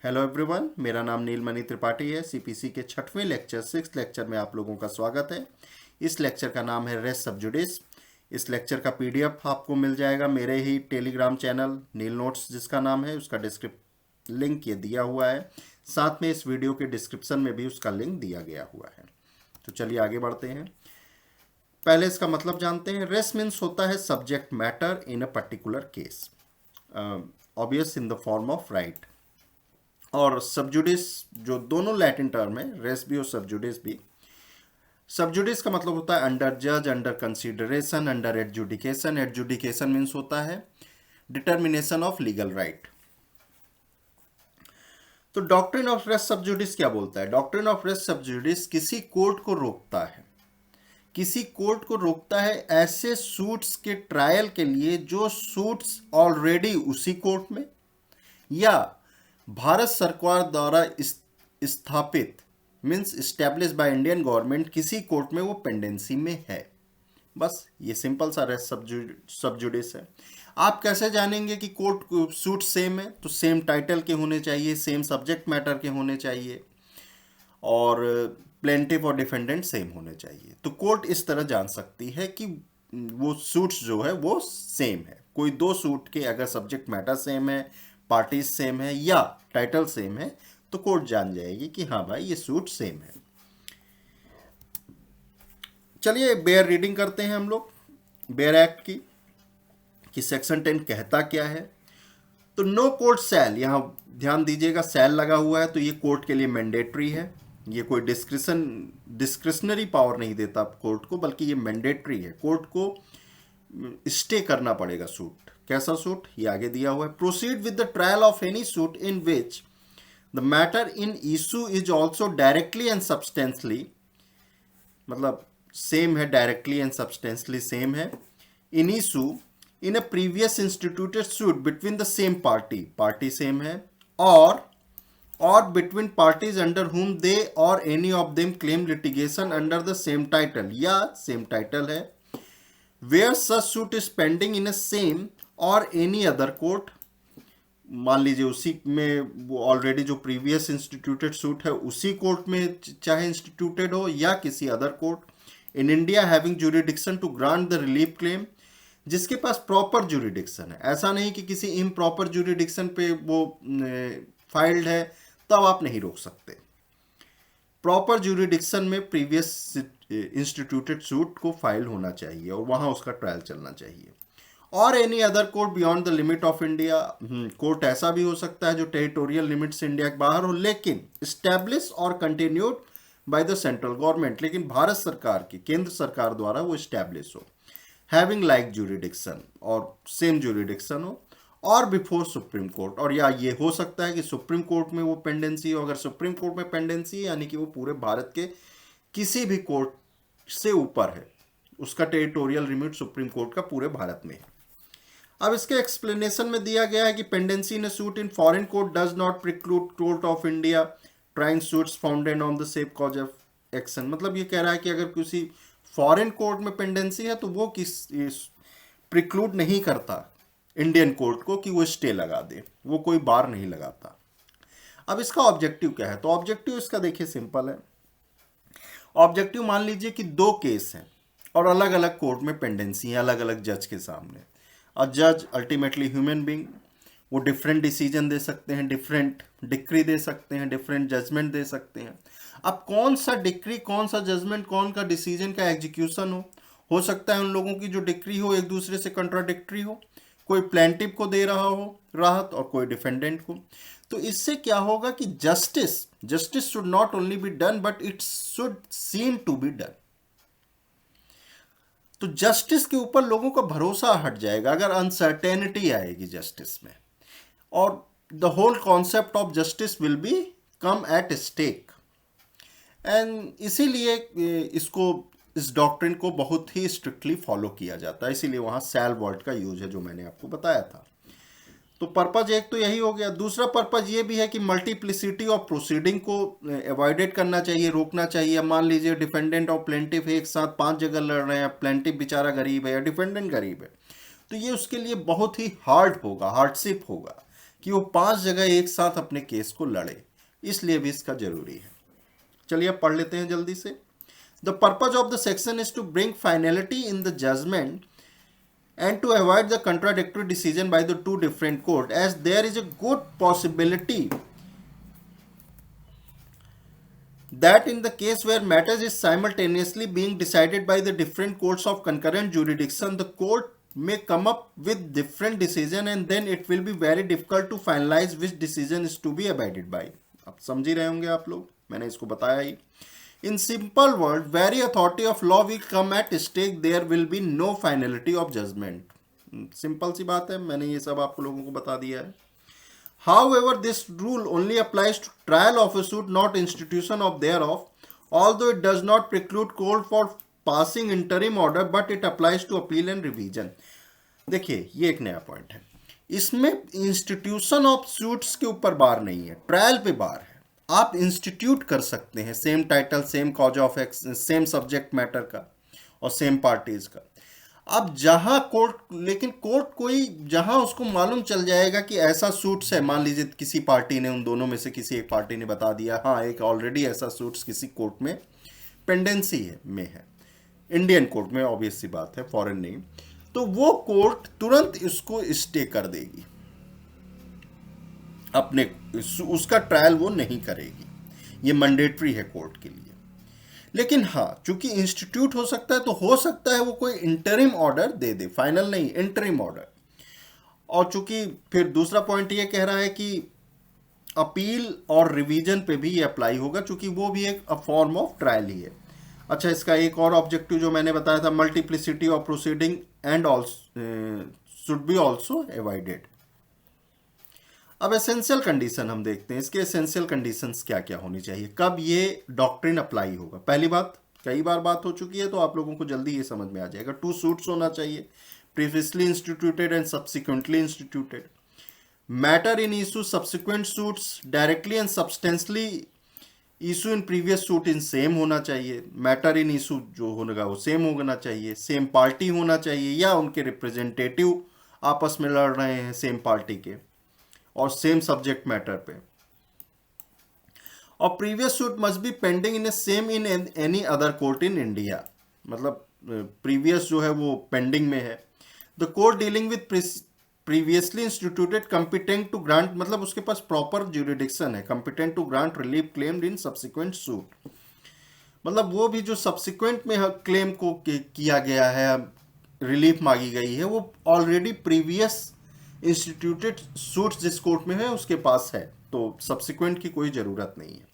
Hello everyone, मेरा नाम नीलमणि त्रिपाठी है। सीपीसी के छठवें लेक्चर 6th लेक्चर में आप लोगों का स्वागत है। इस लेक्चर का नाम है रेस सब्जुडिस। इस लेक्चर का पीडीएफ आपको मिल जाएगा मेरे ही टेलीग्राम चैनल नील नोट्स जिसका नाम है, उसका लिंक ये दिया हुआ है। साथ में इस वीडियो के डिस्क्रिप्शन में भी उसका लिंक दिया गया हुआ है। तो चलिए आगे बढ़ते हैं। पहले इसका मतलब जानते हैं। रेस मीन्स होता है subject matter in a particular case, obvious in the form of right. और सबजुडिस जो दोनों लैटिन टर्म है, रेस भी और सबजुडिस भी। सबजुडिस का मतलब होता है अंडर जज, under consideration, under adjudication. Adjudication means होता है डिटर्मिनेशन ऑफ लीगल राइट। तो डॉक्ट्रिन ऑफ रेस सबजुडिस क्या बोलता है? डॉक्ट्रिन ऑफ रेस सबजुडिस किसी कोर्ट को रोकता है, किसी कोर्ट को रोकता है ऐसे सूट्स के ट्रायल के लिए जो सूट्स ऑलरेडी उसी कोर्ट में या भारत सरकार द्वारा स्थापित means establish by Indian government किसी कोर्ट में वो पेंडेंसी में है। बस ये सिंपल सा रेस सबजुडिस है। आप कैसे जानेंगे कि कोर्ट सूट सेम है? तो सेम टाइटल के होने चाहिए, सेम सब्जेक्ट मैटर के होने चाहिए और प्लेंटिफ और डिफेंडेंट सेम होने चाहिए। तो कोर्ट इस तरह जान सकती है कि वो सूट्स जो है वो सेम है। कोई दो सूट के अगर सब्जेक्ट मैटर सेम है, पार्टीज सेम है या टाइटल सेम है तो कोर्ट जान जाएगी कि हाँ भाई ये सूट सेम है। चलिए बेयर रीडिंग करते हैं हम लोग बेयर एक्ट की कि सेक्शन 10 कहता क्या है। तो नो कोर्ट सेल, यहां ध्यान दीजिएगा सेल लगा हुआ है तो ये कोर्ट के लिए मैंडेटरी है। ये कोई डिस्क्रिशनरी पावर नहीं देता कोर्ट को, बल्कि ये मैंडेटरी है। कोर्ट को स्टे करना पड़ेगा सूट। कैसा सूट? ये आगे दिया हुआ है। Proceed with the trial of any suit in which the matter in issue is also directly and substantially, मतलब सेम है, डायरेक्टली एंड सब्सटेंसली सेम है। In issue in a previous instituted suit between the same party same है, और between parties under whom they or any of them claim litigation under the same title, या same title है। Where such suit is pending in a same और any other court, मान लीजिए उसी में वो ऑलरेडी जो प्रीवियस इंस्टीट्यूटेड सूट है उसी कोर्ट में चाहे इंस्टीट्यूटेड हो या किसी other court in India having jurisdiction to grant the relief claim, जिसके पास प्रॉपर ज्यूरिडिक्शन है। ऐसा नहीं कि किसी इम्प्रॉपर ज्यूरिडिक्शन पे वो फाइल्ड है तब आप नहीं रोक सकते। प्रॉपर ज्यूरिडिक्शन में प्रीवियस इंस्टीट्यूटेड सूट को फाइल होना चाहिए और वहां उसका ट्रायल चलना चाहिए। और any other court beyond the limit of India, court ऐसा भी हो सकता है जो टेरिटोरियल लिमिट से इंडिया के बाहर हो, लेकिन स्टैब्लिश और continued by the central government, लेकिन भारत सरकार की, केंद्र सरकार द्वारा वो स्टैब्लिश हो। हैविंग लाइक ज्यूरिडिक्शन, और सेम ज्यूरिडिक्शन हो, और बिफोर सुप्रीम कोर्ट, और या ये हो सकता है कि सुप्रीम कोर्ट में वो पेंडेंसी हो। अगर सुप्रीम कोर्ट में पेंडेंसी यानी कि वो पूरे भारत के किसी भी कोर्ट से ऊपर है, उसका टेरिटोरियल लिमिट सुप्रीम कोर्ट का पूरे भारत में है। अब इसके एक्सप्लेनेशन में दिया गया है कि pendency in suit in foreign court does not preclude court of India trying suits founded on the same cause of action. मतलब ये कह रहा है कि अगर किसी फॉरेन कोर्ट में पेंडेंसी है तो वो प्रिक्लूड नहीं करता इंडियन कोर्ट को कि वो स्टे लगा दे, वो कोई बार नहीं लगाता। अब इसका ऑब्जेक्टिव क्या है? तो ऑब्जेक्टिव इसका देखिए सिंपल है। ऑब्जेक्टिव मान लीजिए कि दो केस हैं और अलग अलग कोर्ट में पेंडेंसी है, अलग अलग जज के सामने। और जज अल्टीमेटली ह्यूमन बीइंग, वो डिफरेंट डिसीजन दे सकते हैं, डिफरेंट डिक्री दे सकते हैं, डिफरेंट जजमेंट दे सकते हैं। अब कौन सा डिक्री, कौन सा जजमेंट, कौन का डिसीजन का एग्जीक्यूशन हो सकता है उन लोगों की जो डिक्री हो एक दूसरे से कंट्राडिक्टरी हो। कोई प्लेंटिव को दे रहा हो राहत और कोई डिफेंडेंट को। तो इससे क्या होगा कि justice should not only be done but it should seem to be done. तो जस्टिस के ऊपर लोगों का भरोसा हट जाएगा अगर अनसर्टेनिटी आएगी जस्टिस में, और the whole concept of justice will be come at stake. And इसीलिए इस डॉक्ट्रिन को बहुत ही स्ट्रिक्टली फॉलो किया जाता है। इसीलिए वहाँ सैल वर्ड का यूज है जो मैंने आपको बताया था। तो पर्पज एक तो यही हो गया। दूसरा पर्पज ये भी है कि मल्टीप्लिसिटी ऑफ प्रोसीडिंग को अवॉइडेड करना चाहिए, रोकना चाहिए। मान लीजिए डिफेंडेंट और प्लेंटिफ एक साथ 5 जगह लड़ रहे हैं, प्लेंटिफ बेचारा गरीब है या डिफेंडेंट गरीब है, तो ये उसके लिए बहुत ही हार्डशिप होगा कि वो 5 जगह एक साथ अपने केस को लड़े, इसलिए भी इसका जरूरी है। चलिए अब पढ़ लेते हैं जल्दी से। The purpose of the section is to bring finality in the judgment and to avoid the contradictory decision by the two different court, as there is a good possibility that in the case where matters is simultaneously being decided by the different courts of concurrent jurisdiction, the court may come up with different decision and then it will be very difficult to finalize which decision is to be abided by. अब समझ ही रहे होंगे आप लोग, मैंने इसको बताया ही। In simple word, very authority of law will come at stake. There will be no finality of judgment. Simple सी बात है, मैंने ये सब आप लोगों को बता दिया है। However, this rule only applies to trial of a suit, not institution of thereof. Although it does not preclude court for passing interim order, but it applies to appeal and revision. देखिए ये एक नया point है, इसमें institution of suits के ऊपर बार नहीं है, ट्रायल पे बार है। आप इंस्टीट्यूट कर सकते हैं same title, same cause of action, same subject matter का और सेम पार्टीज का। अब जहां कोर्ट, लेकिन कोर्ट कोई जहां उसको मालूम चल जाएगा कि ऐसा सूट्स है, मान लीजिए किसी पार्टी ने, उन दोनों में से किसी एक पार्टी ने बता दिया हाँ एक ऑलरेडी ऐसा सूट्स किसी कोर्ट में पेंडेंसी है में है, इंडियन कोर्ट में, ऑब्वियस सी बात है, फॉरेन नहीं, तो वो कोर्ट तुरंत इसको स्टे कर देगी, अपने उसका ट्रायल वो नहीं करेगी, ये मैंडेटरी है कोर्ट के लिए। लेकिन हाँ, चूंकि इंस्टीट्यूट हो सकता है तो हो सकता है वो कोई इंटरिम ऑर्डर दे दे, फाइनल नहीं, इंटरिम ऑर्डर। और चूंकि फिर दूसरा पॉइंट ये कह रहा है कि अपील और रिवीजन पे भी ये अप्लाई होगा, चूंकि वो भी एक फॉर्म ऑफ ट्रायल ही है। अच्छा, इसका एक और ऑब्जेक्टिव जो मैंने बताया था, multiplicity of proceeding and also should be also avoided. अब एसेंशियल कंडीशन हम देखते हैं, इसके एसेंशियल कंडीशंस क्या क्या होनी चाहिए, कब ये डॉक्ट्रिन अप्लाई होगा। पहली बात, कई बार बात हो चुकी है तो आप लोगों को जल्दी ये समझ में आ जाएगा, 2 सूट्स होना चाहिए, previously instituted and subsequently instituted. Matter in issue subsequent suits directly and substantially issue in previous suit in same होना चाहिए। मैटर इन इशू जो होगा वो सेम होना चाहिए, सेम पार्टी होना चाहिए या उनके रिप्रेजेंटेटिव आपस में लड़ रहे हैं सेम पार्टी के, और सेम सब्जेक्ट मैटर पे। और previous suit must be pending in a same in any other court in India, मतलब प्रीवियस जो है वो पेंडिंग में है। The court dealing with previously instituted competent to grant, मतलब उसके पास प्रॉपर ज्यूरिडिक्शन है, competent to grant relief claimed in subsequent suit, मतलब वो भी जो सब्सिक्वेंट में क्लेम को किया गया है, रिलीफ मांगी गई है, वो ऑलरेडी प्रीवियस इंस्टीट्यूटेड सूट्स जिस कोर्ट में है उसके पास है, तो सब्सिक्वेंट की कोई जरूरत नहीं है।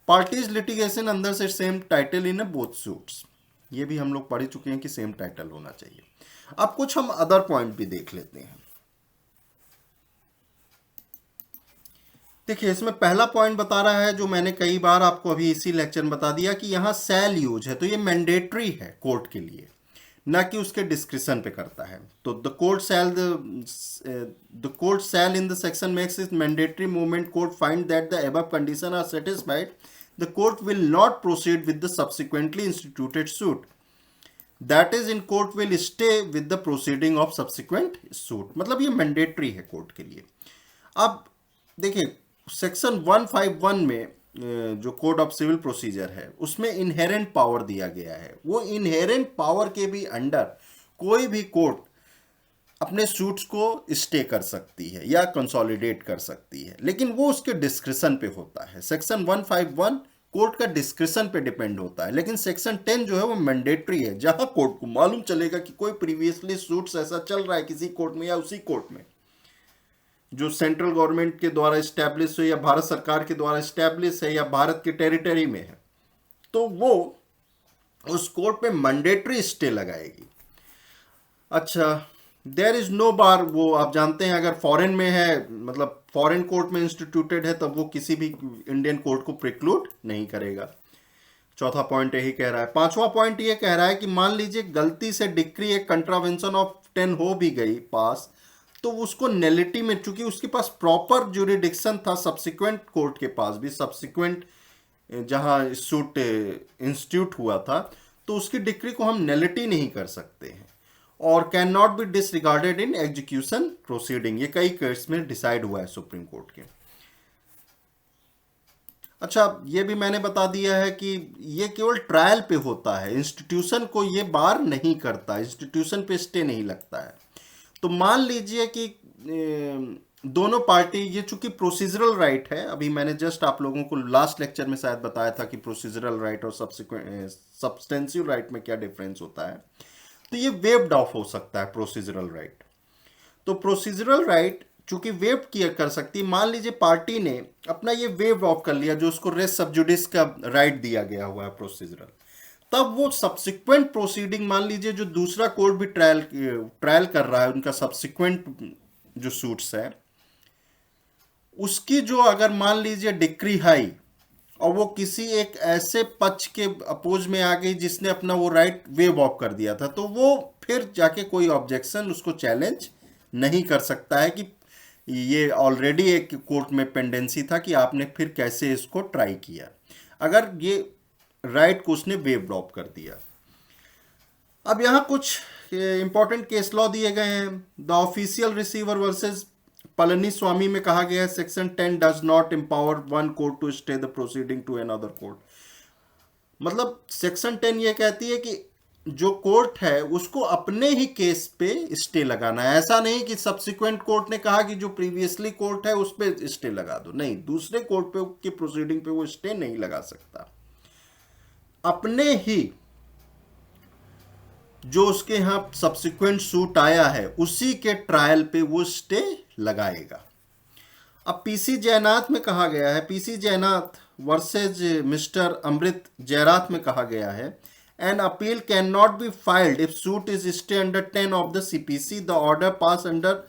पार्टीज लिटिगेशन अंदर से same title in both suits, ये भी हम लोग पढ़ चुके हैं कि सेम टाइटल होना चाहिए। अब कुछ हम अदर पॉइंट भी देख लेते हैं। देखिए, इसमें पहला पॉइंट बता रहा है जो मैंने कई बार आपको अभी इसी लेक्चर में बता दिया कि यहाँ सेल यूज है, तो ये मैंडेटरी है कोर्ट के लिए, ना कि उसके डिस्क्रिप्शन पे करता है। तो the court shall in the section makes it mandatory movement court find that the above condition are satisfied, the court will not proceed with the subsequently instituted suit, that is in court will stay with the proceeding of subsequent suit, मतलब ये mandatory है court के लिए। अब देखिए, section 151 में जो code of civil procedure है उसमें इनहेरेंट पावर दिया गया है, वो इनहेरेंट पावर के भी अंडर कोई भी कोर्ट अपने सूट्स को स्टे कर सकती है या कंसोलिडेट कर सकती है, लेकिन वो उसके डिस्क्रिप्शन पे होता है। सेक्शन 151 कोर्ट का डिस्क्रिप्शन पे डिपेंड होता है, लेकिन सेक्शन 10 जो है वो मैंडेटरी है, जहां कोर्ट को मालूम चलेगा कि कोई प्रीवियसली सूट्स ऐसा चल रहा है किसी कोर्ट में या उसी कोर्ट में जो सेंट्रल गवर्नमेंट के द्वारा इस्टेब्लिश हो या भारत सरकार के द्वारा इस्टेब्लिश है या भारत के टेरिटरी में है, तो वो उस कोर्ट में मैंडेटरी स्टे लगाएगी। अच्छा, देयर इज नो बार, वो आप जानते हैं अगर फॉरेन में है, मतलब फॉरेन कोर्ट में इंस्टीट्यूटेड है, तब वो किसी भी इंडियन कोर्ट को प्रिक्लूड नहीं करेगा। चौथा पॉइंट यही कह रहा है। पांचवा पॉइंट ये कह रहा है कि मान लीजिए गलती से डिक्री एक कंट्रावेंशन ऑफ 10 हो भी गई पास, तो उसको नेलिटी में, चूंकि उसके पास प्रॉपर ज्यूरिडिक्शन था सब्सिक्वेंट कोर्ट के पास भी, सब्सिक्वेंट जहां सूट इंस्टीट्यूट हुआ था, तो उसकी डिक्री को हम नेलिटी नहीं कर सकते हैं, और can not be disregarded in execution proceeding. ये कई केस में डिसाइड हुआ है सुप्रीम कोर्ट के। अच्छा, ये भी मैंने बता दिया है कि ये केवल ट्रायल पे होता है, इंस्टीट्यूशन को ये बार नहीं करता, इंस्टीट्यूशन पे स्टे नहीं लगता है। तो मान लीजिए कि दोनों पार्टी, ये चूंकि प्रोसीजरल राइट है, अभी मैंने जस्ट आप लोगों को लास्ट लेक्चर में शायद बताया था कि प्रोसीजरल राइट और सब्सटेंसिव राइट में क्या डिफरेंस होता है। तो ये वेव्ड ऑफ हो सकता है प्रोसीजरल राइट। तो प्रोसीजरल राइट चूंकि वेव किया कर सकती, मान लीजिए पार्टी ने अपना ये वेव ऑफ कर लिया, जो उसको रेस सब्जुडिस का राइट दिया गया हुआ है प्रोसीजरल, तब वो सब्सिक्वेंट प्रोसीडिंग, मान लीजिए जो दूसरा कोर्ट भी ट्रायल कर रहा है, उनका सब्सिक्वेंट जो सूट्स है, उसकी जो अगर मान लीजिए डिक्री हाई और वो किसी एक ऐसे पक्ष के अपोज में आ गई जिसने अपना वो राइट वेव ऑफ कर दिया था, तो वो फिर जाके कोई ऑब्जेक्शन उसको चैलेंज नहीं कर सकता है कि ये ऑलरेडी एक कोर्ट में पेंडेंसी था कि आपने फिर कैसे इसको ट्राई किया, अगर ये राइट को उसने वेव ऑफ कर दिया। अब यहाँ कुछ इंपॉर्टेंट केस लॉ दिए गए हैं। The official receiver versus Palani Swami में कहा गया है section 10 does not empower one court to stay the proceeding to another court. मतलब सेक्शन 10 ये कहती है कि जो कोर्ट है उसको अपने ही केस पे स्टे लगाना है। ऐसा नहीं कि सब्सिक्वेंट कोर्ट ने कहा कि जो प्रीवियसली कोर्ट है उस पे स्टे लगा दो, नहीं, दूसरे कोर्ट पे की प्रोसीडिंग पे वो स्टे नहीं लगा सकता। अपने ही जो उसके यहां सब्सिक्वेंट सूट आया है उसी के ट्रायल पे वो स्टे लगाएगा। अब पीसी जयनाथ में कहा गया है, PC Jainath versus Mister Amrit Jairath में कहा गया है, an appeal can not be filed if suit is stay under 10 of the CPC, the order pass under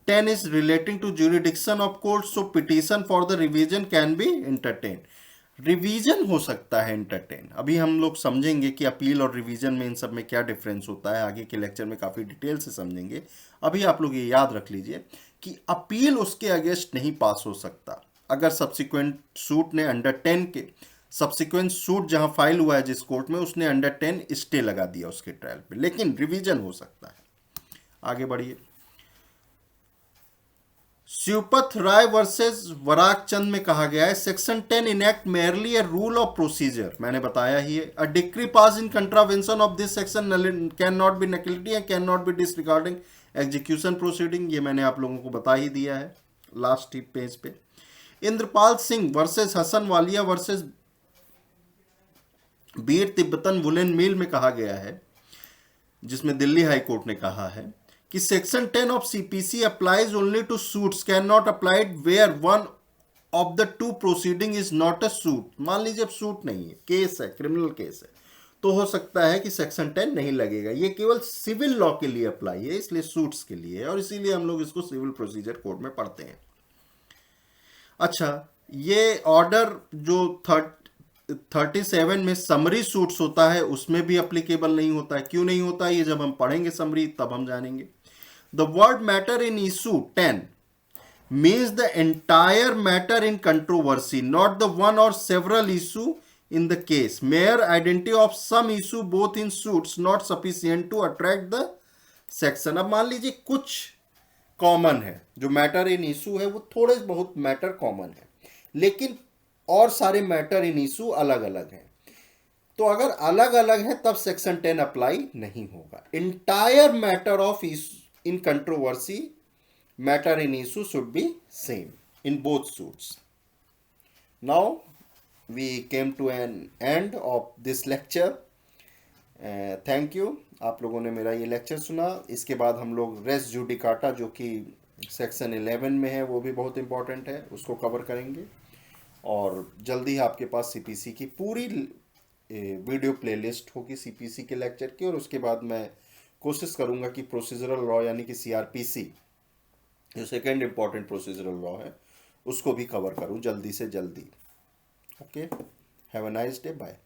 10 is relating to jurisdiction of court, so petition for the revision can be entertain. Revision हो सकता है entertain. अभी हम लोग समझेंगे कि appeal और revision में इन सब में क्या डिफरेंस होता है, आगे के लेक्चर में काफ़ी डिटेल से समझेंगे। अभी आप लोग ये याद रख लीजिए कि अपील उसके अगेंस्ट नहीं पास हो सकता अगर सब्सिक्वेंट सूट ने अंडर 10 के, सब्सिक्वेंट सूट जहां फाइल हुआ है जिस कोर्ट में, उसने अंडर 10 स्टे लगा दिया उसके ट्रायल पे, लेकिन रिवीजन हो सकता है। आगे बढ़िए। शिवपथ राय वर्सेस वराक चंद में कहा गया है section 10 enact merely a rule of procedure. मैंने बताया ही है, a decree pass in contravention of this section can not be nullity and can not be disregarding execution proceeding. ये मैंने आप लोगों को बता ही दिया है लास्ट पेज पे। इंद्रपाल सिंह वर्सेस हसन वालिया वर्सेस बीर तिब्बतन वुलन मिल में कहा गया है, जिसमें दिल्ली हाई कोर्ट ने कहा है कि section 10 of CPC applies only to suits cannot applied where one of the two proceeding is not a suit. मान लीजिए अब सूट नहीं है, केस है, क्रिमिनल केस है, तो हो सकता है कि सेक्शन 10 नहीं लगेगा। ये केवल सिविल लॉ के लिए अप्लाई है, इसलिए सूट्स के लिए है, और इसीलिए हम लोग इसको सिविल प्रोसीजर कोड में पढ़ते हैं। अच्छा, ये ऑर्डर जो 37 में समरी सूट्स होता है उसमें भी अप्लीकेबल नहीं होता है। क्यों नहीं होता है, ये जब हम पढ़ेंगे समरी तब हम जानेंगे। The word matter in issue 10 means the entire matter in controversy, not the one or several issue in the case. Mere identity of some issue both in suits not sufficient to attract the section. अब मान लीजिए कुछ common है, जो matter in issue है वो थोड़े बहुत मैटर कॉमन है, लेकिन और सारे मैटर इन इशू अलग अलग हैं। तो अगर अलग अलग है तब सेक्शन 10 अप्लाई नहीं होगा। Entire matter of in controversy, matter in issue should be same in both suits. Now we came to an end of this lecture. Thank you, आप लोगों ने मेरा ये लेक्चर सुना। इसके बाद हम लोग रेस जुडिकाटा, जो कि सेक्शन 11 में है, वो भी बहुत इंपॉर्टेंट है, उसको कवर करेंगे। और जल्दी आपके पास सीपीसी की पूरी वीडियो प्लेलिस्ट होगी सीपीसी के लेक्चर की। और उसके बाद मैं कोशिश करूंगा कि प्रोसीजरल लॉ यानी कि सीआरपीसी, जो सेकेंड इंपॉर्टेंट प्रोसीजरल लॉ है, उसको भी कवर करूं जल्दी से जल्दी। Okay, have a nice day, bye.